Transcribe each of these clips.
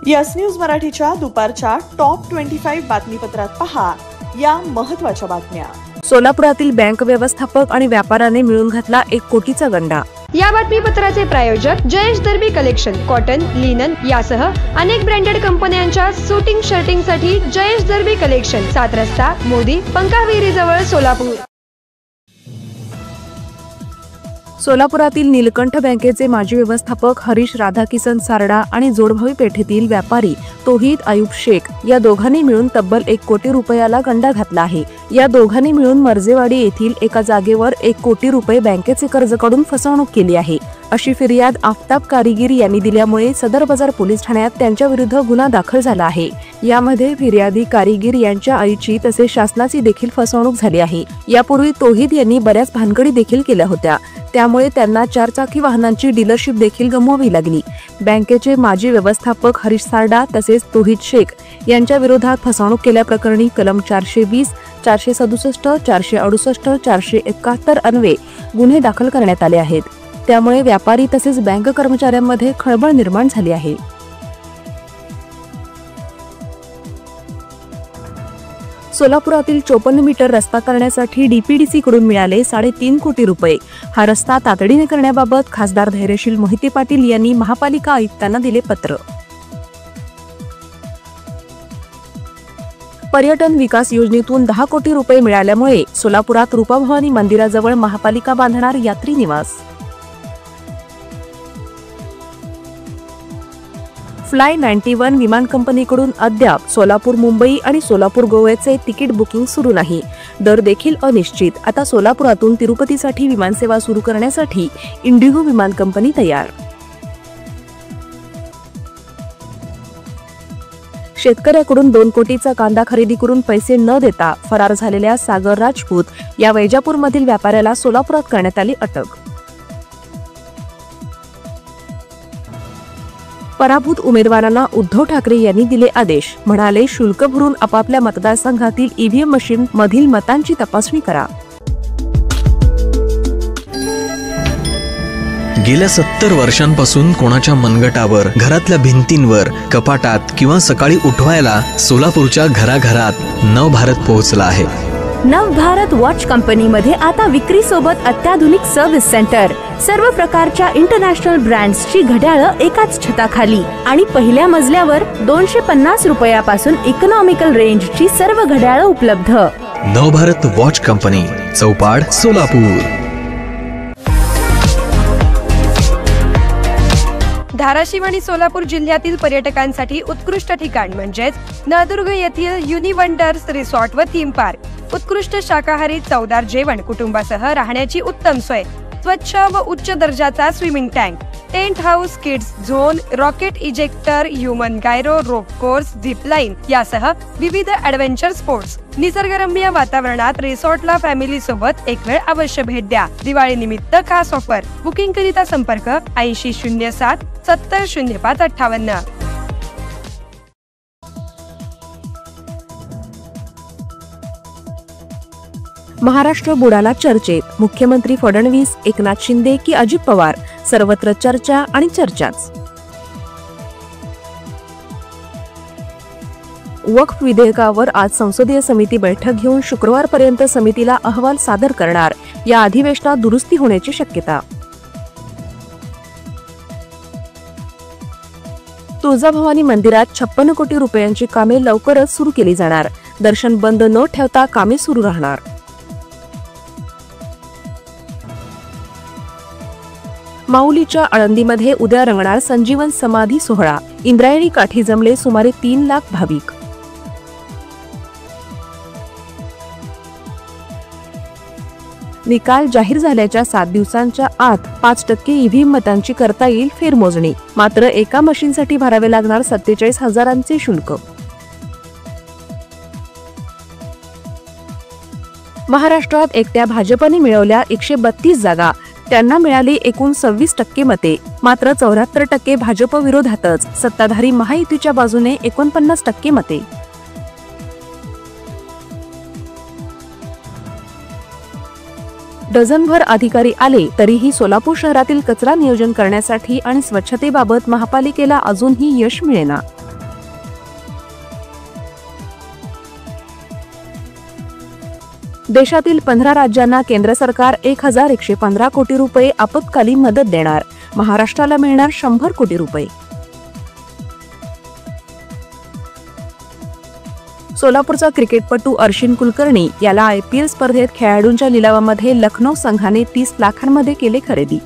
Yes news मराठीच्या दुपारच्या top 25 बातमीपत्रात पहा या महत्त्वाच्या बातम्या। सोलापुरातील बँक व्यवस्थापक आणि व्यापाऱ्याने मिळून घातला 1 कोटीचा गंडा। या बातमीपत्राचे प्रायोजक जयेश दर्बी कलेक्शन, कॉटन, लिनन यासह अनेक ब्रँडेड कंपन्यांच्या सूटिंग शर्टिंग साठी जयेश दर्बी कलेक्शन, 7 रस्ता मोदी पंकाविहिरी जवळ सोलापूर। सोलापुरातील नीलकंठ बँकेचे माजी व्यवस्थापक हरीश राधाकिसन सारडा आणि जोडभावी पेठेतील व्यापारी तौहीद अयूब शेख या दोघांनी मिळून तब्बल 1 कोटी रुपयाला गंडा घातला आहे। या दोघांनी मिळून मर्जेवाडी येथील एका जागेवर 1 कोटी रुपये बँकेचे कर्ज काढून फसवणूक केली आहे, अशी फिर्याद आफताब कारीगिर यांनी दिल्यामुळे सदर बाजार पोलीस ठाण्यात त्यांच्या विरुद्ध गुन्हा दाखल झाला आहे। यामध्ये फिर्यादी कारीगिर यांच्या आईची तसेच शासनाची देखील फसवणूक झाली आहे। यापूर्वी तौहीद यांनी बऱ्याच भानगडी देखील केल्या होत्या, त्यामुळे त्यांना 4 चाकी वाहनांची डीलरशिप देखील गमवावी लागली। बँकेचे माजी व्यवस्थापक हरीश सारडा तसेच तौहीद शेख यांच्या विरोधात फसवणूक केल्याप्रकरणी कलम 420, 467, 468, 471 अन्वये गुन्हे दाखल करण्यात आले आहेत। त्यामुळे व्यापारी तसेच बँक कर्मचाऱ्यांमध्ये खळबळ निर्माण झाली आहे। सोलापुरातील 54 मीटर रस्ता करण्यासाठी डीपीडीसी कडून मिळाले 3.5 कोटी रुपये। हा रस्ता तातडीने करण्याबाबत खासदार धैर्यशील मोहिते पाटील यांनी महापालिका आयुक्तांना दिले पत्र। पर्यटन विकास योजनेतून 10 कोटी रुपये मिळाल्यामुळे सोलापुरात रूपाभवानी मंदिराजवळ महापालिका बांधणार यात्री निवास। फ्लाय 91 विमान कंपनीकडून अद्याप सोलापूर मुंबई आणि सोलापूर गोव्याचे तिकीट बुकिंग सुरू नाही। दर देखील अनिश्चित। आता सोलापुरातून तिरुपतीसाठी विमानसेवा सुरू करण्यासाठी इंडिगो विमान कंपनी तयार। शेतकऱ्याकडून 2 कोटीचा कांदा खरेदी करून पैसे न देता फरार झालेल्या सागर राजपूत या वैजापूरमधील व्यापाऱ्याला सोलापुरात करण्यात आली अटक। पराभूत उमेदवारांना उद्धव ठाकरे यांनी दिले आदेश, म्हणाले शुल्क भरून आपापल्या मतदारसंघातील ईव्हीएम मशीन मधील मतांची तपासणी करा। गेल्या 70 वर्षांपासून कोणाच्या मनगटावर, घरातल्या भिंतींवर, कपाटात किंवा सकाळी उठवायला सोलापूरच्या घराघरात नवभारत पोहोचला आहे। नवभारत वॉच कंपनीमध्ये आता विक्री सोबत अत्याधुनिक सर्व्हिस सेंटर, सर्व प्रकारच्या इंटरनॅशनल ब्रँड्सची घड्याळं एकाच छताखाली आणि पहिल्या मजल्यावर 250 रुपयापासून इकॉनॉमिकल रेंजची सर्व घड्याळं उपलब्ध। नवभारत वॉच कंपनी, चौपाड, सोलापूर। धाराशिव आणि सोलापूर जिल्ह्यातील पर्यटकांसाठी उत्कृष्ट ठिकाण म्हणजेच नळदुर्ग येथील युनिवंडर्स रिसॉर्ट व थीम पार्क। उत्कृष्ट शाकाहारी चवदार जेवण, कुटुंबासह राहण्याची उत्तम सोय, स्वच्छ व उच्च दर्जाचा swimming tank, tent house, kids zone, rocket ejector, human gyro, rope course, zip line यासह विविध ॲडव्हेंचर स्पोर्ट्स। निसर्गरम्य वातावरणात रिसॉर्टला फॅमिली सोबत एक वेळ अवश्य भेट द्या। दिवाळी निमित्त खास ऑफर। बुकिंग करिता संपर्क 8007 70 05 58। महाराष्ट्र बुडाला चर्चेत। मुख्यमंत्री फडणवीस, एकनाथ शिंदे की अजित पवार, सर्वत्र चर्चा आणि चर्चाच। वक्फ विधेयकावर आज संसदीय समिती बैठक घेऊन शुक्रवारपर्यंत समितीला अहवाल सादर करणार। या अधिवेशनात दुरुस्ती होण्याची शक्यता। तुळजाभवानी मंदिरात 56 कोटी रुपयांची कामे लवकरच सुरू केली जाणार। दर्शन बंद न ठेवता कामे सुरू राहणार। माऊलीच्या आळंदीमध्ये उद्या रंगणार संजीवन समाधी सोहळा। इंद्रायणी काठी जमले सुमारे 3 लाख भाविक। निकाल जाहीर झाल्याच्या 7 दिवसांच्या आत 5% ईव्हीएम मतांची करता येईल फेरमोजणी। मात्र एका मशीनसाठी भरावे लागणार 47,000चे शुल्क। महाराष्ट्रात एकट्या भाजपने मिळवल्या 132 जागा, त्यांना मिळाली एकूण 26% मते। मात्र 74% भाजप विरोधातच, सत्ताधारी महायुतीच्या बाजूने 49% मते। डझनभर अधिकारी आले तरीही सोलापूर शहरातील कचरा नियोजन करण्यासाठी आणि स्वच्छतेबाबत महापालिकेला अजूनही यश मिळेना। देशातील 15 राज्यांना केंद्र सरकार 1115 कोटी रुपये आपत्कालीन मदत देणार. महाराष्ट्राला मिळणार 100 कोटी रुपये. सोलापूरचा क्रिकेटपटू अर्शिन कुलकर्णी याला IPL स्पर्धेत खेळाडूंच्या लिलावामध्ये लखनौ संघाने 30 लाखांमध्ये केले खरेदी.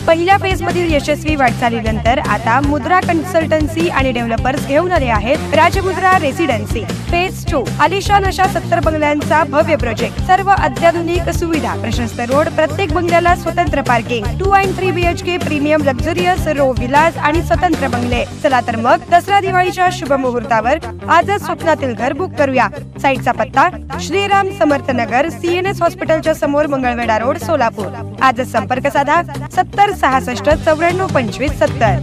पहिल्या फेजमधील यशस्वी वाटचालीनंतर आता मुद्रा कन्सल्टन्सी आणि डेव्हलपर्स घेऊन आले आहेत राजमुद्रा रेसिडेन्सी. फेज 2 आलिशान अशा 70 बंगल्यांचा भव्य प्रोजेक्ट. सर्व अत्याधुनिक सुविधा, प्रशस्त रोड, प्रत्येक बंगल्याला स्वतंत्र पार्किंग, 2 आणि 3 BHK premium luxurious row villas आणि स्वतंत्र बंगले. चला तर मग दसरा दिवाळीच्या शुभ मुहूर्तावर आजच स्वप्नातील घर बुक करूया. साईटचा पत्ता श्रीराम समर्थ नगर, CNS हॉस्पिटलच्या समोर, मंगळवेढा रोड, सोलापूर. आजच संपर्क साधा 70 66 94 25 70.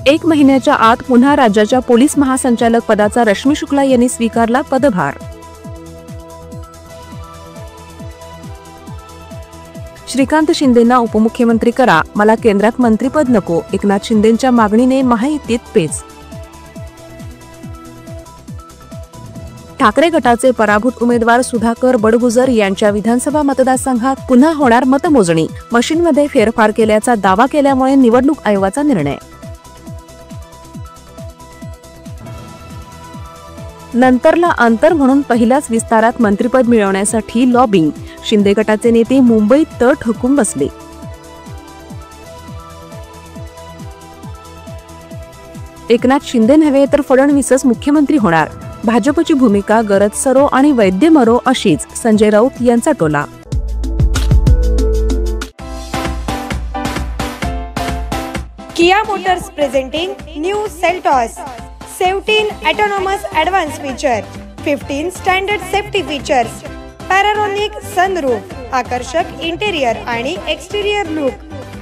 एक महिन्याच्या आत पुन्हा राज्याच्या पोलीस महासंचालक पदाचा रश्मी शुक्ला यांनी स्वीकारला पदभार. श्रीकांत शिंदेंना उपमुख्यमंत्री करा, मला केंद्रात मंत्रीपद नको. एकनाथ शिंदेंच्या मागणीने महायुतीत पेच. ठाकरे गटाचे पराभूत उमेदवार सुधाकर बडगुजर यांच्या विधानसभा मतदारसंघात पुन्हा होणार मतमोजणी. मशीनमध्ये फेरफार केल्याचा दावा केल्यामुळे निवडणूक आयोगाचा निर्णय. नंतरला अंतर म्हणून पहिल्याच विस्तारात मंत्रिपद मिळवण्यासाठी लॉबिंग. शिंदे गटाचे नेते मुंबईत तळ ठोकून बसले. एकनाथ शिंदे नव्हे तर फडणवीसच मुख्यमंत्री होणार. भाजपची भूमिका गरज सरो आणि वैद्य मरो अशीच, संजय राऊत यांचा टोला. Kia Motors presenting new Seltos. 17 autonomous advance feature, 15 standard safety features, panoramic sunroof, आकर्षक इंटेरियर आणि एक्सटेरियर लुक,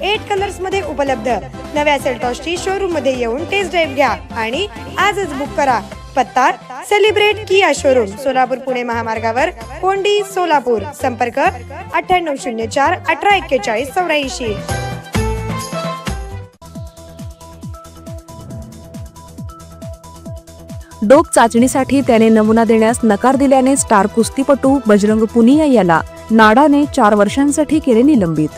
8 कलर्स मध्ये उपलब्ध. नव्या सेल्टॉसची शोरूम मध्ये येऊन टेस्ट ड्राइव्ह घ्या आणि आजच बुक करा. पत्ता celebrate Kia showroom, Solapur Pune महामार्गावर, कोंडी, सोलापूर. संपर्क 9804 1841 84. डोक चाचणीसाठी त्याने नमुना देण्यास नकार दिल्याने स्टार कुस्तीपटू बजरंग पुनिया याला नाडाने 4 वर्षांसाठी केले निलंबित.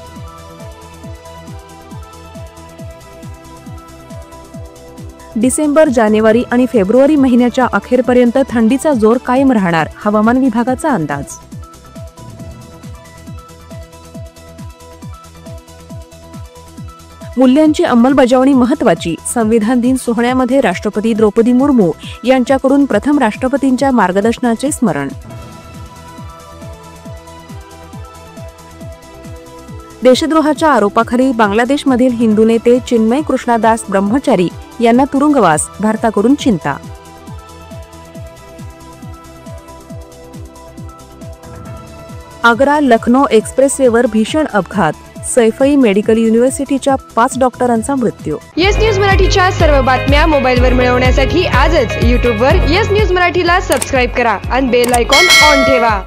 डिसेंबर, जानेवारी आणि फेब्रुवारी महिन्याच्या अखेरपर्यंत थंडीचा जोर कायम राहणार, हवामान विभागाचा अंदाज. मूल्यांची अंमलबजावणी महत्वाची. संविधान दिन सोहळ्यामध्ये राष्ट्रपती द्रौपदी मुर्मू यांच्याकडून प्रथम राष्ट्रपतींच्या मार्गदर्शनाचे स्मरण. देशद्रोहाच्या आरोपाखाली बांगलादेशमधील हिंदू नेते चिन्मय कृष्णादास ब्रह्मचारी यांना तुरुंगवास, भारताकडून चिंता. आग्रा लखनौ एक्सप्रेसवेवर भीषण अपघात. सैफई मेडिकल युनिव्हर्सिटीच्या 5 डॉक्टरांचा मृत्यू. येस न्यूज मराठीच्या सर्व बातम्या मोबाईलवर मिळवण्यासाठी आजच YouTubeवर येस न्यूज मराठीला सबस्क्राईब करा आणि बेल आयकॉन ऑन ठेवा.